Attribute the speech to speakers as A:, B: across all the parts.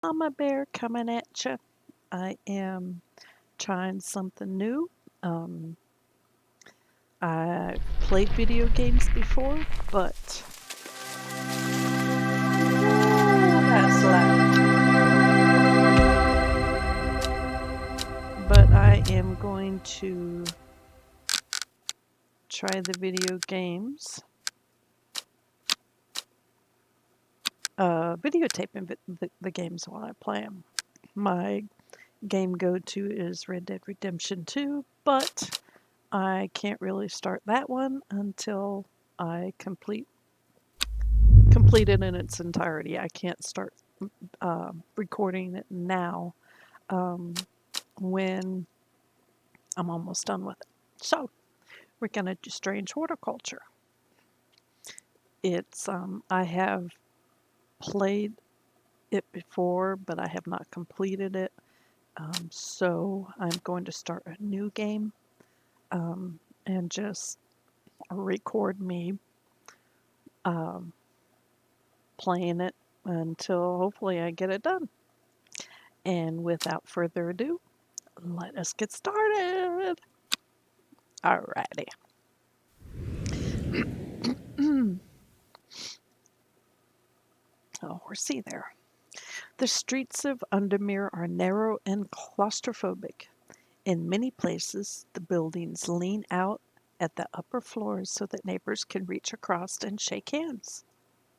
A: Mama Bear coming at you. I am trying something new. Um, I've played video games before, but that's loud. But I am going to try the video games, videotaping the games while I play them. My game go-to is Red Dead Redemption 2, but I can't really start that one until I complete it in its entirety. I can't start recording it now when I'm almost done with it. So we're going to do Strange Horticulture. It's I have played it before, but I have not completed it. So I'm going to start a new game and just record me um, playing it until hopefully I get it done. And without further ado, let us get started. Alrighty. Oh, horsey there. The streets of Undermere are narrow and claustrophobic. In many places, the buildings lean out at the upper floors so that neighbors can reach across and shake hands.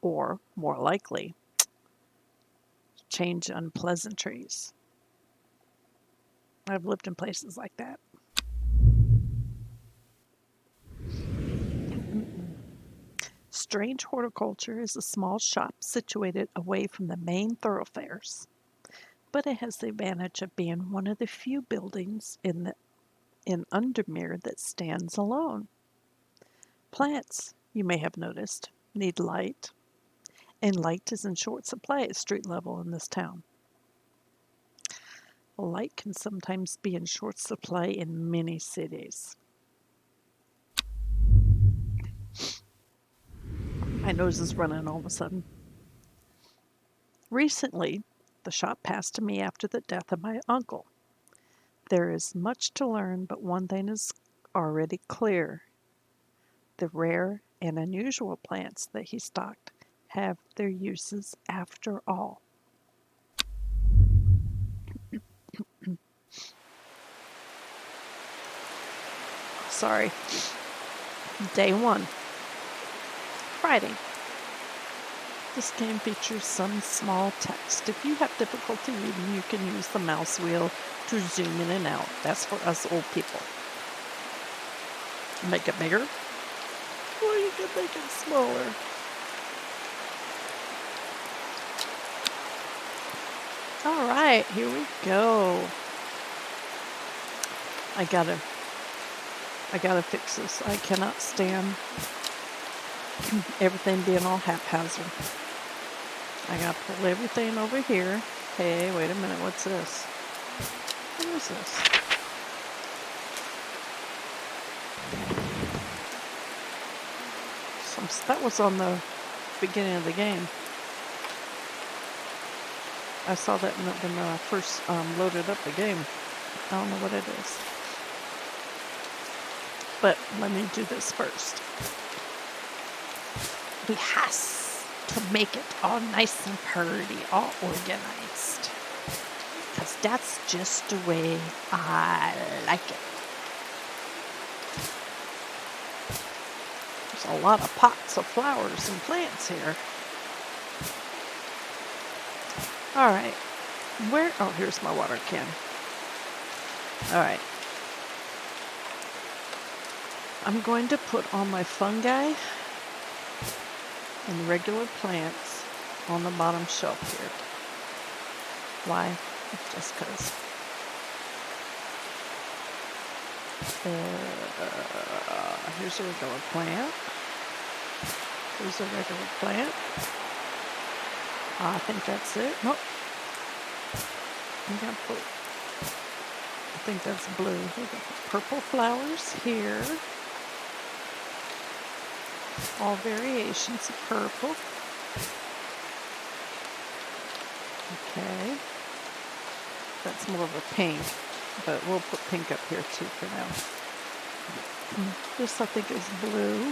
A: Or, more likely, change unpleasantries. I've lived in places like that. Strange Horticulture is a small shop situated away from the main thoroughfares, but it has the advantage of being one of the few buildings in Undermere that stands alone. Plants, you may have noticed, need light, and light is in short supply at street level in this town. Light can sometimes be in short supply in many cities. My nose is running all of a sudden. Recently, the shop passed to me after the death of my uncle. There is much to learn, but one thing is already clear. The rare and unusual plants that he stocked have their uses after all. Sorry. Day 1. Friday. This game features some small text. If you have difficulty reading, you can use the mouse wheel to zoom in and out. That's for us old people. Make it bigger, or you can make it smaller. All right, here we go. I gotta fix this. I cannot stand everything being all haphazard. I gotta pull everything over here. Hey, wait a minute, what's this? What is this? That was on the beginning of the game. I saw that when I first loaded up the game. I don't know what it is. But let me do this first. We has to make it all nice and pretty, all organized. Because that's just the way I like it. There's a lot of pots of flowers and plants here. All right. Oh, here's my water can. All right. I'm going to put all my fungi and regular plants on the bottom shelf here. Why? Just because. Here's a regular plant. Here's a regular plant. I think that's it. Nope. I think that's blue. We got purple flowers here. All variations of purple. Okay. That's more of a pink, but we'll put pink up here too for now. This I think is blue.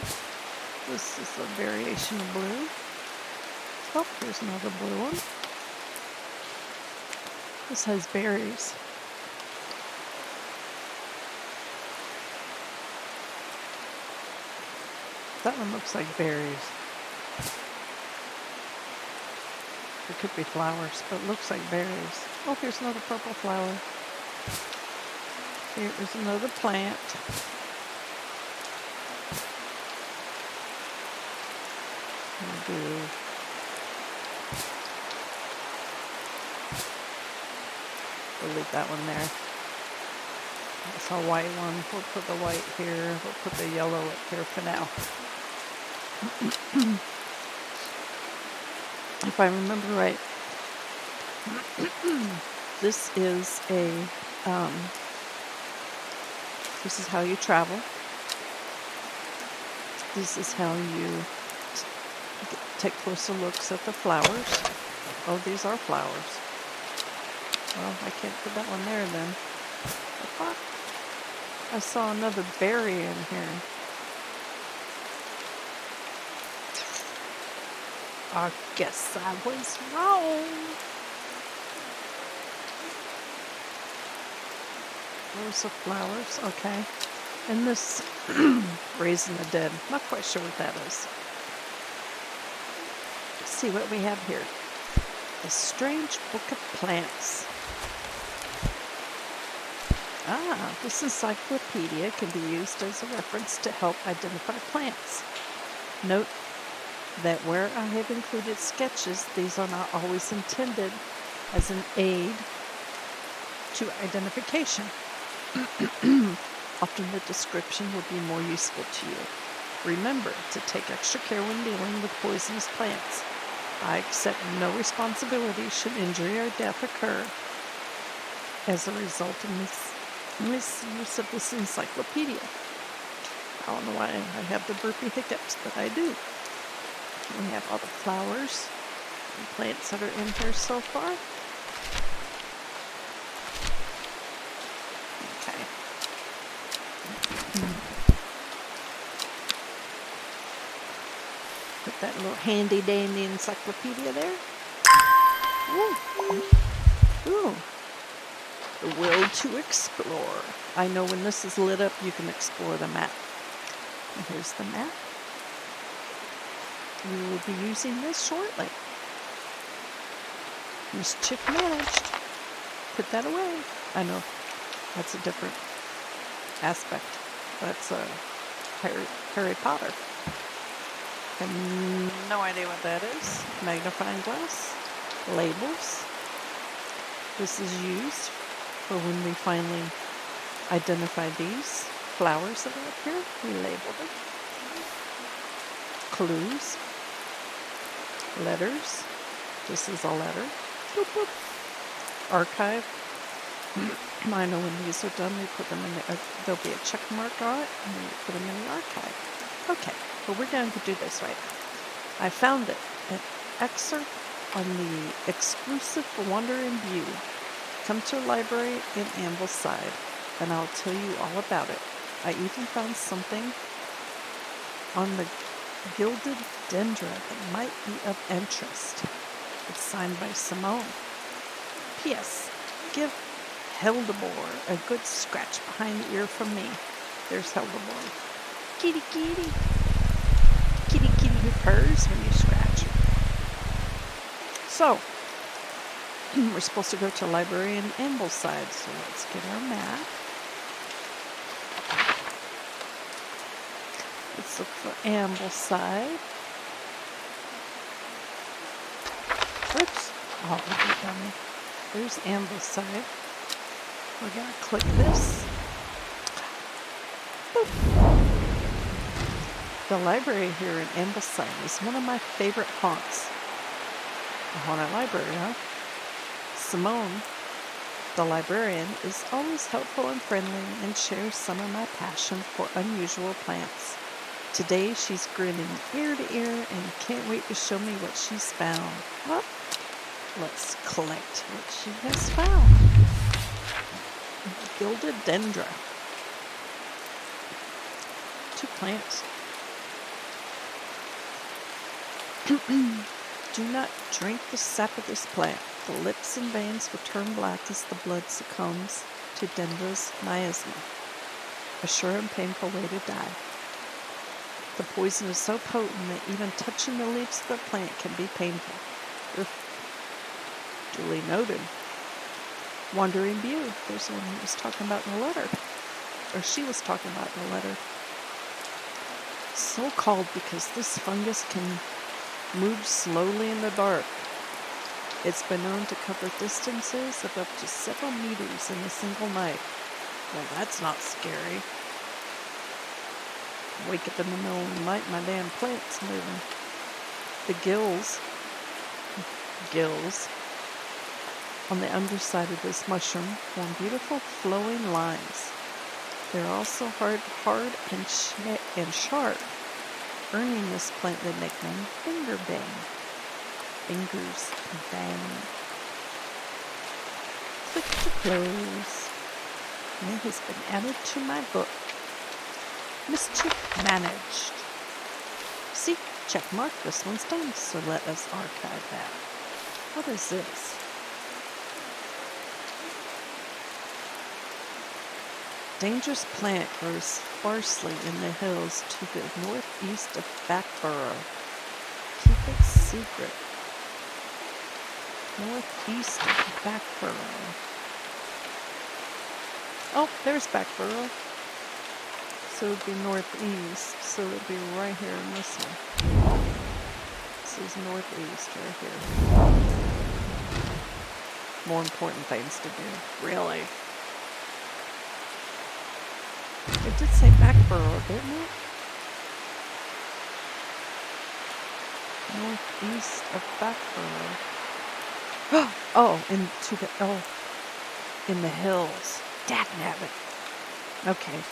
A: This is a variation of blue. Oh, here's another blue one. This has berries. That one looks like berries. It could be flowers, but it looks like berries. Oh, here's another purple flower. Here is another plant. We'll leave that one there. That's a white one. We'll put the white here. We'll put the yellow up here for now. If I remember right, this is this is how you travel. This is how you take closer looks at the flowers. Oh, these are flowers. Well, I can't put that one there then. What the fuck? I saw another berry in here. I guess I was wrong. Those are flowers, okay. And this Raising the Dead, not quite sure what that is. Let's see what we have here. A Strange Book of Plants. This encyclopedia can be used as a reference to help identify plants. Note that where I have included sketches, these are not always intended as an aid to identification. Often the description will be more useful to you. Remember to take extra care when dealing with poisonous plants. I accept no responsibility should injury or death occur as a result of misuse of this encyclopedia. I don't know why I have the burpy hiccups, but I do. We have all the flowers and plants that are in here so far. Okay. Put that little handy dandy encyclopedia there. Ooh. The will to explore. I know when this is lit up, you can explore the map. And here's the map. We will be using this shortly. Mischief managed. Put that away. I know that's a different aspect. That's Harry Potter. I have no idea what that is. Magnifying glass. Labels. This is used for when we finally identify these flowers that are up here. We label them. Clues. Letters. This is a letter. Boop, boop. Archive. I know when these are done, we put them in there'll be a check mark on it, and we put them in the archive. Okay, well, we're going to do this right now. I found it, an excerpt on the exclusive Wonder and View. Come to a library in Ambleside, and I'll tell you all about it. I even found something on the gilded dendra that might be of interest. It's signed by Simone. P.S. Give Heldebor a good scratch behind the ear from me. There's Heldebor. Kitty, kitty. Kitty, kitty who purrs when you scratch her. So, we're supposed to go to a library in Ambleside, so let's get our map. Let's look for Ambleside. Oops. Oh, look at dummy. There's Ambleside. We're going to click this. Boop. The library here in Ambleside is one of my favorite haunts. A haunted library, huh? Simone, the librarian, is always helpful and friendly and shares some of my passion for unusual plants. Today she's grinning ear to ear and can't wait to show me what she's found. Well, Let's collect what she has found. Gilded dendra. 2 plants. Do not drink the sap of this plant. The lips and veins will turn black as the blood succumbs to dendra's miasma. A sure and painful way to die. The poison is so potent that even touching the leaves of the plant can be painful. Ugh. Duly noted. Wandering View. There's one he was talking about in the letter. Or she was talking about in the letter. So called because this fungus can move slowly in the dark. It's been known to cover distances of up to several meters in a single night. Well, that's not scary. Wake up in the middle of the night, my damn plant's moving. The gills on the underside of this mushroom form beautiful flowing lines. They're also hard and sharp, earning this plant the nickname finger bang. Fingers bang. Click to close. And it has been added to my book. Mischief managed. See, check mark, this one's done, so let us archive that. What is this? Dangerous plant grows sparsely in the hills to the northeast of Backborough. Keep it secret. Northeast of Backborough. Oh, there's Backborough. So it would be northeast. So it would be right here in this one. This is northeast right here. More important things to do. Really. It did say Backborough, didn't it? Northeast of Backborough. Oh, in the hills. Dagnabbit. Okay.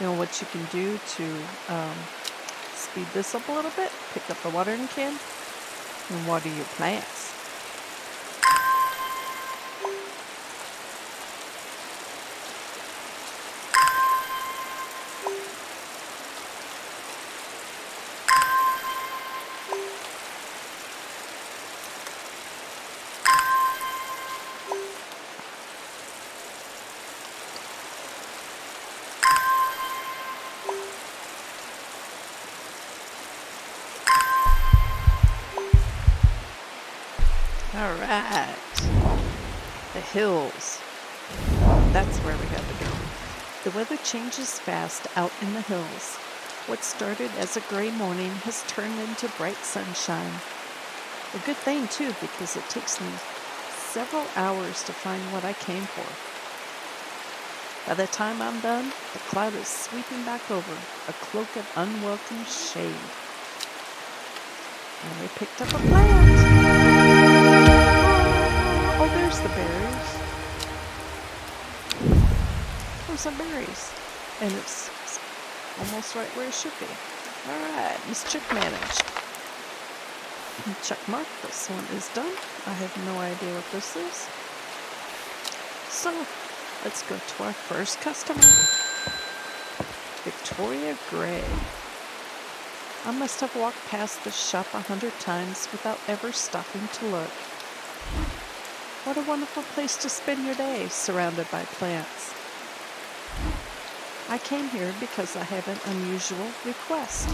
A: You know what you can do to speed this up a little bit? Pick up the watering can and water your plants. Alright. The hills. That's where we have to go. The weather changes fast out in the hills. What started as a gray morning has turned into bright sunshine. A good thing, too, because it takes me several hours to find what I came for. By the time I'm done, the cloud is sweeping back over, a cloak of unwelcome shade. And we picked up a plant. Oh, there's the berries. There's some berries. And it's almost right where it should be. Alright, mischief managed. Check mark, this one is done. I have no idea what this is. So, let's go to our first customer. Victoria Gray. I must have walked past this shop 100 times without ever stopping to look. What a wonderful place to spend your day, surrounded by plants. I came here because I have an unusual request.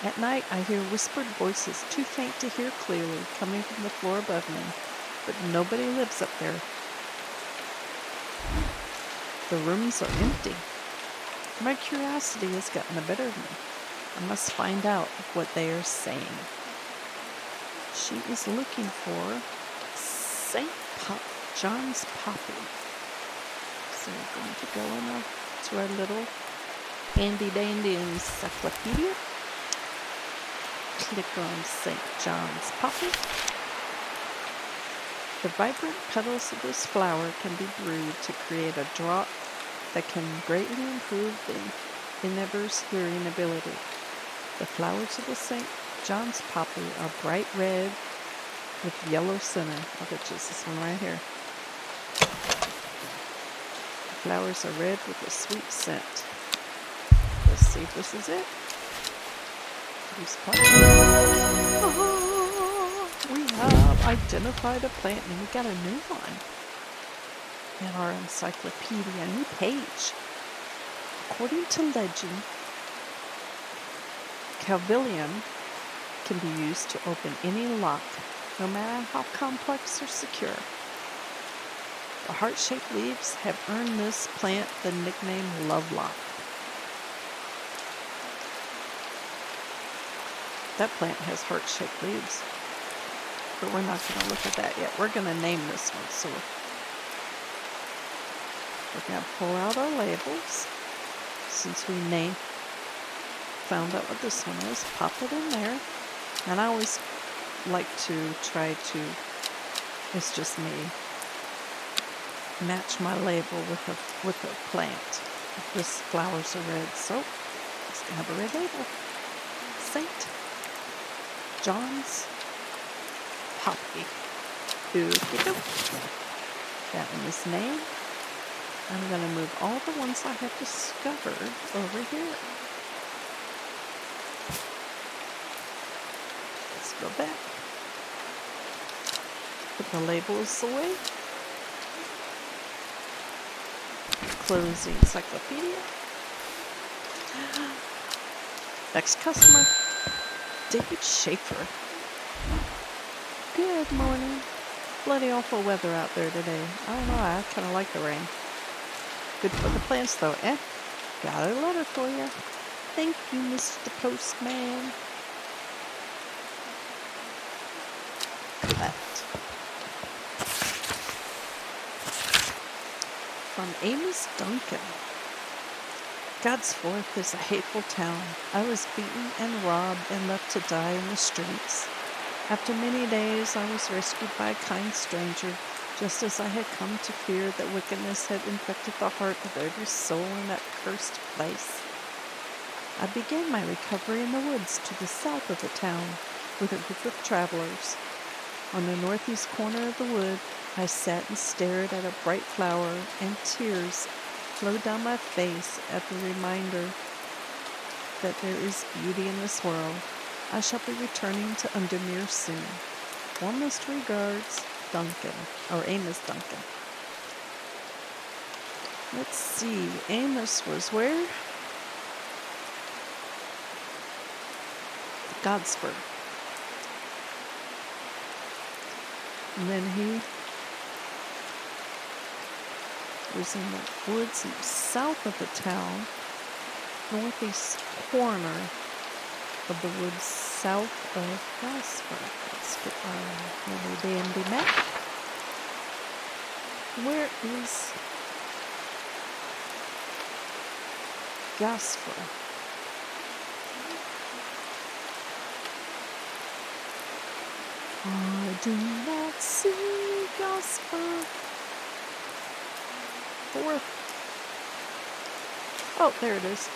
A: At night, I hear whispered voices too faint to hear clearly coming from the floor above me, but nobody lives up there. The rooms are empty. My curiosity has gotten the better of me. I must find out what they are saying. She is looking for St. John's Poppy. So we're going to go to our little handy-dandy encyclopedia. Click on St. John's Poppy. The vibrant petals of this flower can be brewed to create a draught that can greatly improve the inhabitor's hearing ability. The flowers of the St. John's Poppy are bright red with yellow center. I bet you it's this one right here. The flowers are red with a sweet scent. Let's see if this is it. Oh, we have identified a plant and we got a new one in our encyclopedia, a new page. According to legend, Calvillium can be used to open any lock, no matter how complex or secure. The heart-shaped leaves have earned this plant the nickname Lovelock. That plant has heart-shaped leaves, but we're not going to look at that yet. We're going to name this one, so we're going to pull out our labels. Since we found out what this one is, pop it in there. And I always like to try to, it's just me, match my label with a plant. If this flowers are red, so it's going to have a red label. St. John's Poppy. That one is named. I'm going to move all the ones I have discovered over here. Let's go back. Put the labels away. Close the encyclopedia. Next customer, David Schaefer. Good morning. Bloody awful weather out there today. I don't know, I kind of like the rain. Good for the plants though, eh? Got a letter for you. Thank you, Mr. Postman. Collect. From Amos Duncan. Godsforth is a hateful town. I was beaten and robbed and left to die in the streets. After many days, I was rescued by a kind stranger, just as I had come to fear that wickedness had infected the heart of every soul in that cursed place. I began my recovery in the woods to the south of the town with a group of travelers. On the northeast corner of the wood, I sat and stared at a bright flower, and tears flowed down my face at the reminder that there is beauty in this world. I shall be returning to Undermere soon. Warmest regards, Duncan, or Amos Duncan. Let's see, Amos was where? Godsford. And then he was in the woods south of the town, northeast corner of the woods south of Godsford. Let's get our little dandy map. Where is Godsford? I do not see Godsford. Oh, there it is.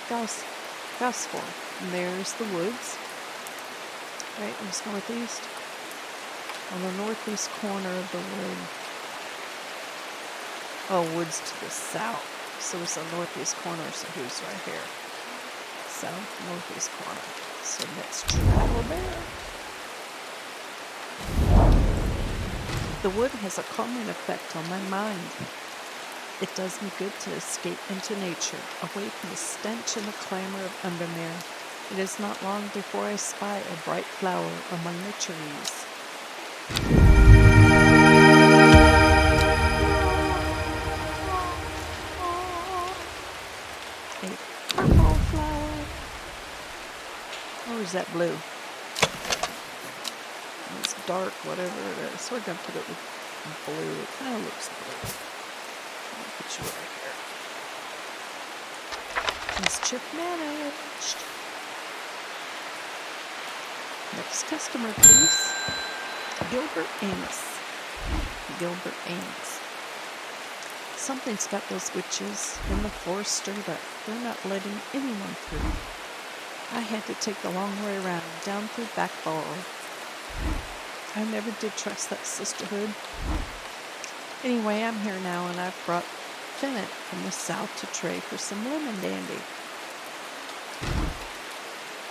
A: Gosport. And there's the woods. Right, it's northeast. On the northeast corner of the wood. Oh, woods to the south. So it's the northeast corner, so who's right here? South, northeast corner. So let's travel there. The wood has a calming effect on my mind. It does me good to escape into nature, away from the stench and the clamor of Undermere. It is not long before I spy a bright flower among the trees. A purple flower. Or is that blue? It's dark, whatever it is. We're going to put it with blue. It kind of looks blue. I'll put you right here. Mischief managed. Next customer, please. Gilbert Amos. Gilbert Amos. Something's got those witches in the forest stirred up. They're not letting anyone through. I had to take the long way around, down through back burrow. I never did trust that sisterhood. Anyway, I'm here now, and I've brought Bennett from the south to trade for some lemon dandy.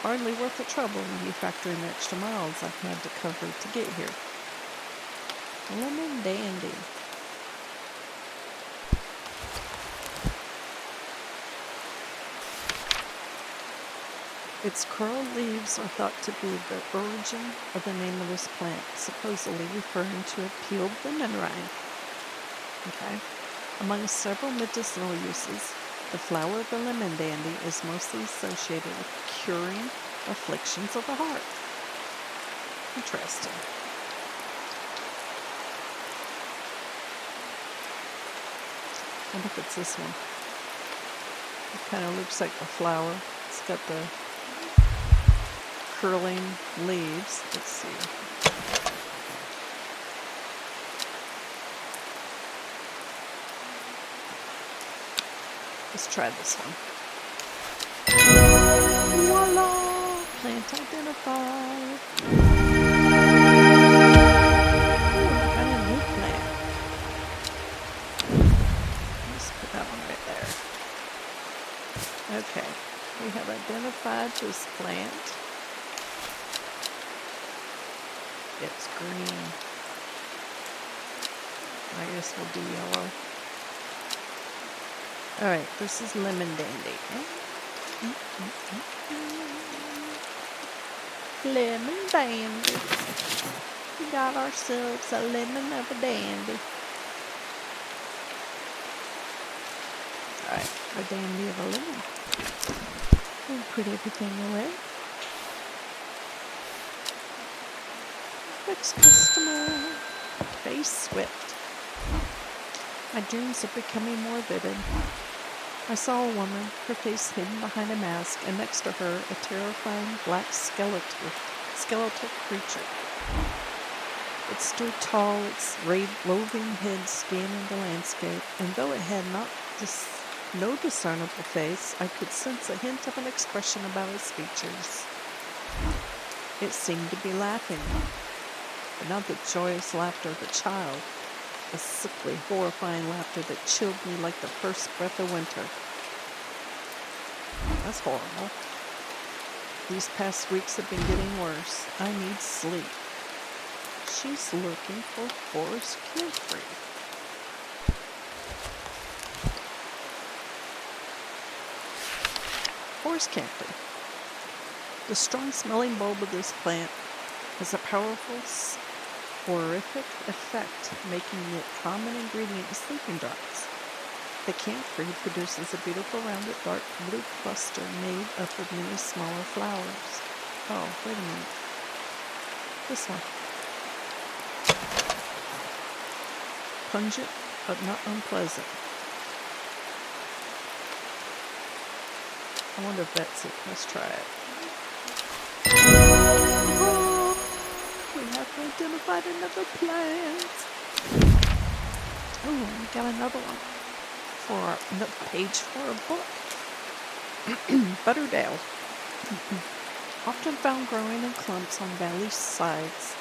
A: Hardly worth the trouble when you factor in the extra miles I've had to cover to get here. Lemon dandy. Its curled leaves are thought to be the origin of the name of this plant, supposedly referring to a peeled lemon rind. Okay. Among several medicinal uses, the flower of the lemon dandy is mostly associated with curing afflictions of the heart. Interesting. I wonder if it's this one. It kind of looks like the flower. It's got the curling leaves. Let's see. Let's try this one. Voila! Plant identified. Got a new plant. Let's put that one right there. Okay, we have identified this plant. It's green. I guess we'll do yellow. Alright, this is lemon dandy. Lemon dandy. We got ourselves a lemon of a dandy. Alright, a dandy of a lemon. We'll put everything away. Next customer. Face Swift. My dreams are becoming more vivid. I saw a woman, her face hidden behind a mask, and next to her, a terrifying black skeletal creature. It stood tall, its roving head scanning the landscape, and though it had no discernible face, I could sense a hint of an expression about its features. It seemed to be laughing, but not the joyous laughter of a child. A sickly, horrifying laughter that chilled me like the first breath of winter. That's horrible. These past weeks have been getting worse. I need sleep. She's looking for Forest Campfree. Forest Campfree. The strong-smelling bulb of this plant has a powerful horrific effect, making it a common ingredient in sleeping drugs. The camphor produces a beautiful rounded dark blue cluster made up of many smaller flowers. Oh, wait a minute. This one. Pungent, but not unpleasant. I wonder if that's it. Let's try it. We have identified another plant. Oh, we got another one for another page for a book. Butterdale. Often found growing in clumps on valley sides,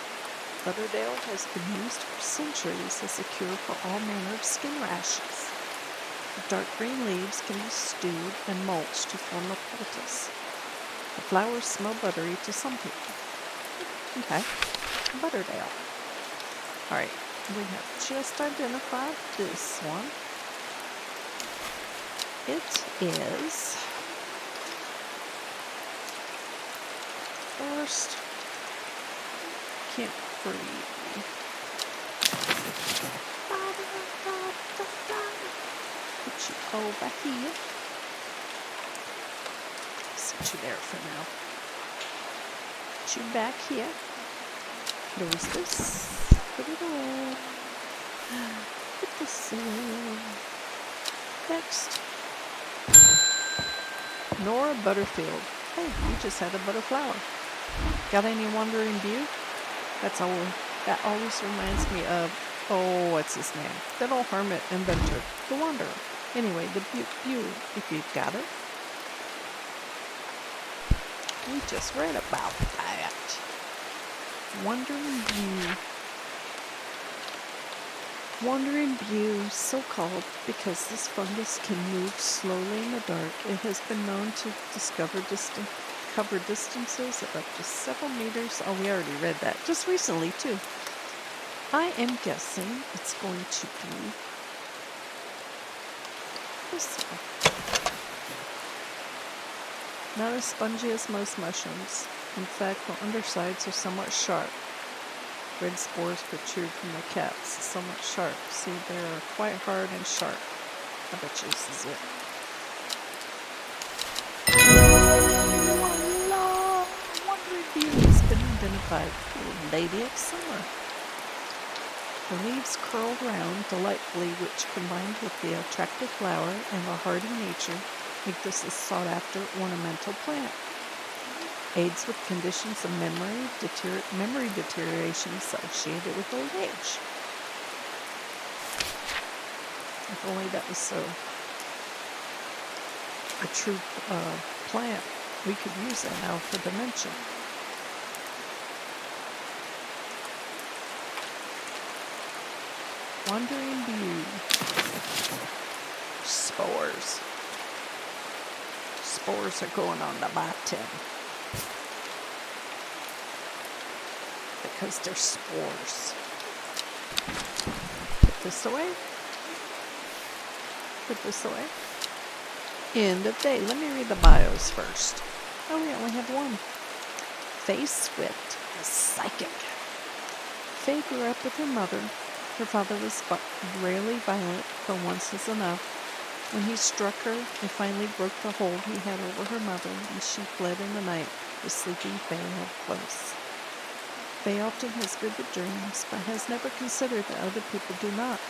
A: Butterdale has been used for centuries as a cure for all manner of skin rashes. The dark green leaves can be stewed and mulched to form a poultice. The flowers smell buttery to some people. Okay. Butterdale. Alright, we have just identified this one. It is Forest Campfree. Put you over here. Set you there for now. Put you back here. Close this. Put it away. Put this away. Next. Nora Butterfield. Hey, we just had a butterflower. Got any wandering view? That always reminds me of, oh, what's his name? That old hermit inventor, the Wanderer. Anyway, the view, if you've got it. We just read about that. Wandering View. Wandering View, so called because this fungus can move slowly in the dark. It has been known to cover distances of up to several meters. Oh, we already read that just recently too. I am guessing it's going to be this one. Not as spongy as most mushrooms. In fact, the undersides are somewhat sharp. Red spores protrude from the caps, somewhat sharp. See, they are quite hard and sharp. I bet you this is it. Voila! Wandering View has been identified. Lady of Summer. The leaves curl round delightfully, which, combined with the attractive flower and the hardy nature, make this a sought-after ornamental plant. Aids with conditions of memory deterioration associated with old age. If only that was a true plant, we could use that now for dementia. Wandering View. Spores. Spores are going on the bottom. Because they're spores. Put this away. Put this away. End of day. Let me read the bios first. Oh, we only have one. Faye Swift, a psychic. Faye grew up with her mother. Her father was rarely violent, but once is enough. When he struck her, it finally broke the hold he had over her mother, and she fled in the night, with sleeping Faye held close. Faye often has vivid dreams, but has never considered that other people do not.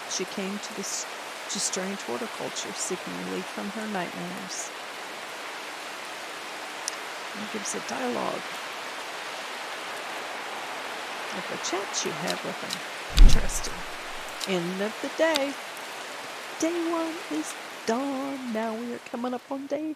A: She came to strange horticulture, seeking relief from her nightmares. It gives a dialogue of the chats you have with them. Interesting. End of the day. Day 1 is done. Now we are coming up on day